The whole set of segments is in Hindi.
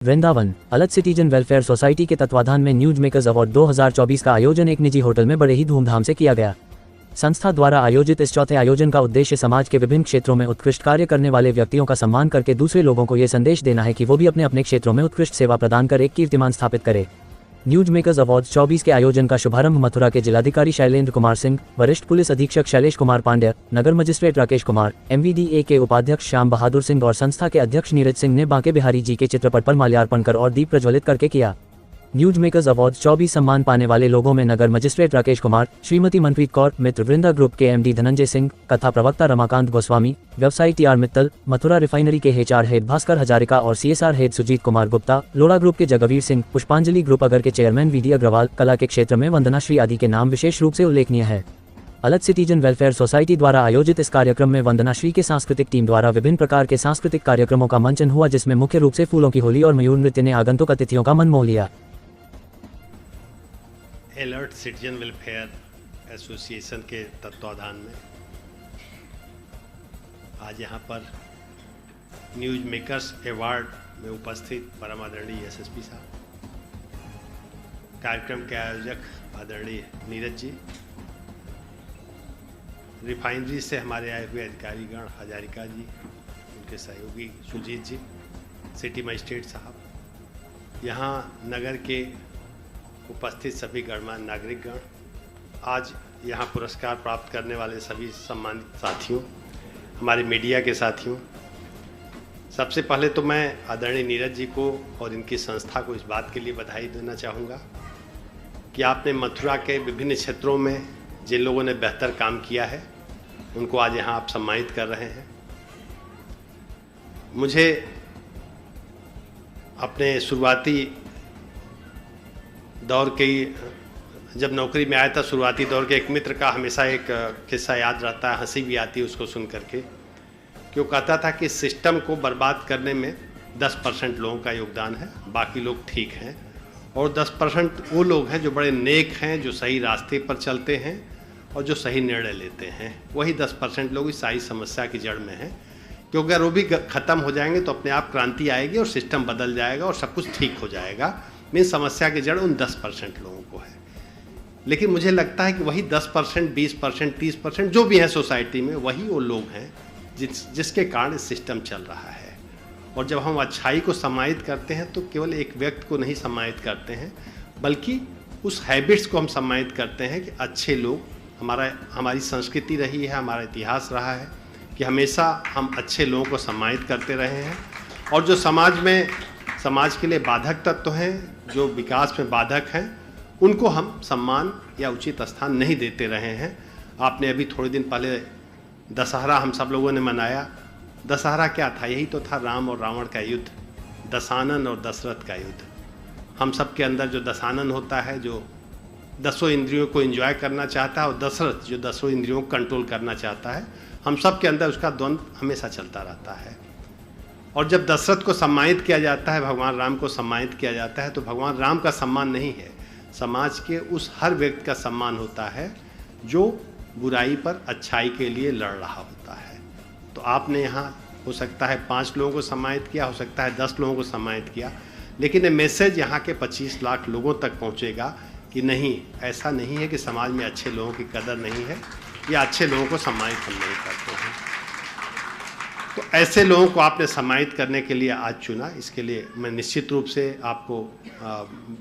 वृंदावन अलग सिटीजन वेलफेयर सोसाइटी के तत्वाधान में न्यूज मेकर्स अवार्ड 2024 का आयोजन एक निजी होटल में बड़े ही धूमधाम से किया गया। संस्था द्वारा आयोजित इस चौथे आयोजन का उद्देश्य समाज के विभिन्न क्षेत्रों में उत्कृष्ट कार्य करने वाले व्यक्तियों का सम्मान करके दूसरे लोगों को ये संदेश देना है कि वो भी अपने अपने क्षेत्रों में उत्कृष्ट सेवा प्रदान कर एक कीर्तिमान स्थापित करे। न्यूज मेकर्स अवार्ड 24 के आयोजन का शुभारंभ मथुरा के जिलाधिकारी शैलेंद्र कुमार सिंह, वरिष्ठ पुलिस अधीक्षक शैलेश कुमार पांड्या, नगर मजिस्ट्रेट राकेश कुमार, MVDA के उपाध्यक्ष श्याम बहादुर सिंह और संस्था के अध्यक्ष नीरज सिंह ने बांके बिहारी जी के चित्रपट पर माल्यार्पण कर और दीप प्रज्वलित करके किया। न्यूज मेकर्स अवार्ड 24 सम्मान पाने वाले लोगों में नगर मजिस्ट्रेट राकेश कुमार, श्रीमती मनप्रीत कौर, मित्र वृंदा ग्रुप के MD धनंजय सिंह, कथा प्रवक्ता रमाकांत गोस्वामी, व्यवसायी TR मित्तल, मथुरा रिफाइनरी के HR हेड भास्कर हजारिका और CSR head Sujit Kumar Gupta, Lodha group के जगवीर सिंह, पुष्पांजलि ग्रुप अगर के चेयरमैन VD अग्रवाल, कला के क्षेत्र में वंदना श्री आदि के नाम विशेष रूप से उल्लेखनीय है। अलग सिटीजन वेलफेयर सोसाइटी द्वारा आयोजित इस कार्यक्रम में वंदना श्री के सांस्कृतिक टीम द्वारा विभिन्न प्रकार के सांस्कृतिक कार्यक्रमों का मंचन हुआ, जिसमें मुख्य रूप से फूलों की होली और मयूर नृत्य ने आगंतुक अतिथियों का मन मोह लिया। अलर्ट सिटीजन वेलफेयर एसोसिएशन के तत्वाधान में आज यहाँ पर न्यूज मेकर्स अवार्ड में उपस्थित परम आदरणीय SSP साहब, कार्यक्रम के आयोजक आदरणीय नीरज जी, रिफाइनरी से हमारे आए हुए अधिकारीगण हजारिका जी, उनके सहयोगी सुजीत जी, सिटी मजिस्ट्रेट साहब, यहाँ नगर के उपस्थित सभी गणमान्य नागरिकगण, आज यहाँ पुरस्कार प्राप्त करने वाले सभी सम्मानित साथियों, हमारे मीडिया के साथियों, सबसे पहले तो मैं आदरणीय नीरज जी को और इनकी संस्था को इस बात के लिए बधाई देना चाहूँगा कि आपने मथुरा के विभिन्न क्षेत्रों में जिन लोगों ने बेहतर काम किया है उनको आज यहाँ आप सम्मानित कर रहे हैं। मुझे अपने शुरुआती दौर के जब नौकरी में आया था, शुरुआती दौर के एक मित्र का हमेशा एक किस्सा याद रहता है, हंसी भी आती है उसको सुन करके, कि वो कहता था कि सिस्टम को बर्बाद करने में 10% लोगों का योगदान है, बाकी लोग ठीक हैं, और 10% वो लोग हैं जो बड़े नेक हैं, जो सही रास्ते पर चलते हैं और जो सही निर्णय लेते हैं। वही 10% लोग इस सारी समस्या की जड़ में हैं, क्योंकि अगर वो भी ख़त्म हो जाएंगे तो अपने आप क्रांति आएगी और सिस्टम बदल जाएगा और सब कुछ ठीक हो जाएगा। मेन समस्या की जड़ उन 10% लोगों को है। लेकिन मुझे लगता है कि वही 10%, 20%, 30% जो भी हैं सोसाइटी में, वही वो लोग हैं जिसके कारण सिस्टम चल रहा है। और जब हम अच्छाई को सम्मानित करते हैं तो केवल एक व्यक्ति को नहीं सम्मानित करते हैं, बल्कि उस हैबिट्स को हम सम्मानित करते हैं कि अच्छे लोग, हमारी संस्कृति रही है, हमारा इतिहास रहा है कि हमेशा हम अच्छे लोगों को सम्मानित करते रहे हैं। और जो समाज के लिए बाधक तत्व हैं, जो विकास में बाधक हैं, उनको हम सम्मान या उचित स्थान नहीं देते रहे हैं। आपने अभी थोड़े दिन पहले दशहरा हम सब लोगों ने मनाया। दशहरा क्या था? यही तो था राम और रावण का युद्ध, दशानन और दशरथ का युद्ध। हम सब के अंदर जो दशानन होता है, जो 10 इंद्रियों को एंजॉय करना चाहता है, और दशरथ जो 10 इंद्रियों को कंट्रोल करना चाहता है, हम सब के अंदर उसका द्वंद्व हमेशा चलता रहता है। और जब दशरथ को सम्मानित किया जाता है, भगवान राम को सम्मानित किया जाता है, तो भगवान राम का सम्मान नहीं है, समाज के उस हर व्यक्ति का सम्मान होता है जो बुराई पर अच्छाई के लिए लड़ रहा होता है। तो आपने यहाँ हो सकता है 5 लोगों को सम्मानित किया, हो सकता है 10 लोगों को सम्मानित किया, लेकिन ये मैसेज यहाँ के 25 लाख लोगों तक पहुँचेगा कि नहीं, ऐसा नहीं है कि समाज में अच्छे लोगों की कदर नहीं है या अच्छे लोगों को सम्मानित हम नहीं करते हैं। तो ऐसे लोगों को आपने सम्मानित करने के लिए आज चुना, इसके लिए मैं निश्चित रूप से आपको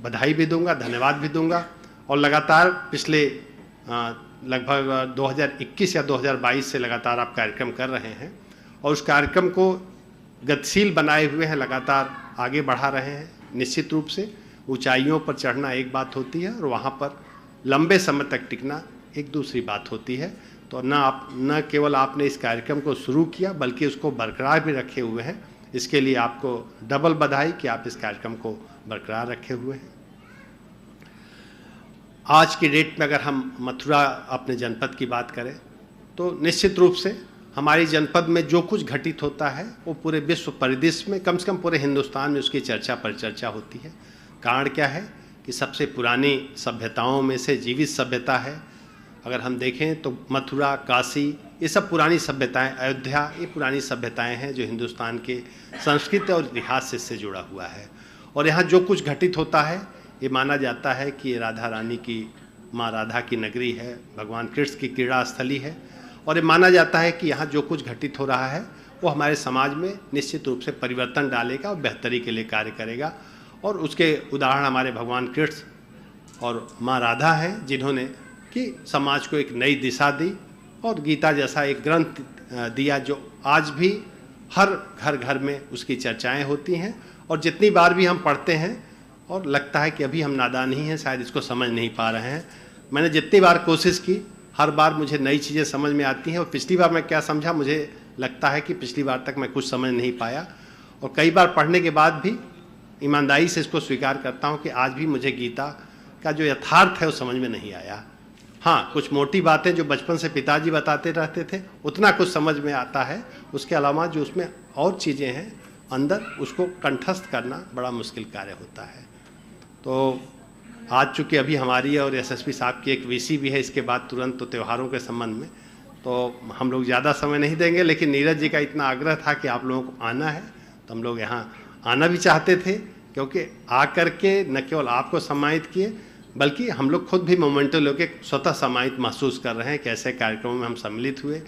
बधाई भी दूंगा, धन्यवाद भी दूंगा। और लगातार पिछले लगभग 2021 या 2022 से लगातार आप कार्यक्रम कर रहे हैं और उस कार्यक्रम को गतिशील बनाए हुए हैं, लगातार आगे बढ़ा रहे हैं। निश्चित रूप से ऊंचाइयों पर चढ़ना एक बात होती है और वहाँ पर लंबे समय तक टिकना एक दूसरी बात होती है। तो न केवल आपने इस कार्यक्रम को शुरू किया, बल्कि उसको बरकरार भी रखे हुए हैं। इसके लिए आपको डबल बधाई कि आप इस कार्यक्रम को बरकरार रखे हुए हैं। आज की डेट में अगर हम मथुरा अपने जनपद की बात करें तो निश्चित रूप से हमारी जनपद में जो कुछ घटित होता है वो पूरे विश्व परिदृश्य में, कम से कम पूरे हिंदुस्तान में उसकी चर्चा परिचर्चा होती है। कारण क्या है कि सबसे पुरानी सभ्यताओं में से जीवित सभ्यता है। अगर हम देखें तो मथुरा, काशी, ये सब पुरानी सभ्यताएं, अयोध्या, ये पुरानी सभ्यताएं हैं जो हिंदुस्तान के संस्कृति और इतिहास से जुड़ा हुआ है। और यहाँ जो कुछ घटित होता है ये माना जाता है कि ये राधा रानी की, माँ राधा की नगरी है, भगवान कृष्ण की क्रीड़ा स्थली है। और ये माना जाता है कि यहाँ जो कुछ घटित हो रहा है वो हमारे समाज में निश्चित रूप से परिवर्तन डालेगा और बेहतरी के लिए कार्य करेगा। और उसके उदाहरण हमारे भगवान कृष्ण और माँ राधा हैं, जिन्होंने कि समाज को एक नई दिशा दी और गीता जैसा एक ग्रंथ दिया जो आज भी हर घर घर में उसकी चर्चाएं होती हैं। और जितनी बार भी हम पढ़ते हैं और लगता है कि अभी हम नादान ही हैं, शायद इसको समझ नहीं पा रहे हैं। मैंने जितनी बार कोशिश की हर बार मुझे नई चीज़ें समझ में आती हैं। और पिछली बार मैं क्या समझा, मुझे लगता है कि पिछली बार तक मैं कुछ समझ नहीं पाया। और कई बार पढ़ने के बाद भी ईमानदारी से इसको स्वीकार करता हूँ कि आज भी मुझे गीता का जो यथार्थ है वो समझ में नहीं आया। हाँ, कुछ मोटी बातें जो बचपन से पिताजी बताते रहते थे उतना कुछ समझ में आता है। उसके अलावा जो उसमें और चीज़ें हैं अंदर, उसको कंठस्थ करना बड़ा मुश्किल कार्य होता है। तो आज चूँकि अभी हमारी और एसएसपी साहब की एक वीसी भी है इसके बाद तुरंत, तो त्योहारों के संबंध में तो हम लोग ज़्यादा समय नहीं देंगे। लेकिन नीरज जी का इतना आग्रह था कि आप लोगों को आना है, तो हम लोग यहाँ आना भी चाहते थे, क्योंकि आकर के न केवल आपको सम्मानित किए बल्कि हम लोग खुद भी मोमेंटो लेके स्वतः सम्मानित महसूस कर रहे हैं कि ऐसे कार्यक्रमों में हम सम्मिलित हुए।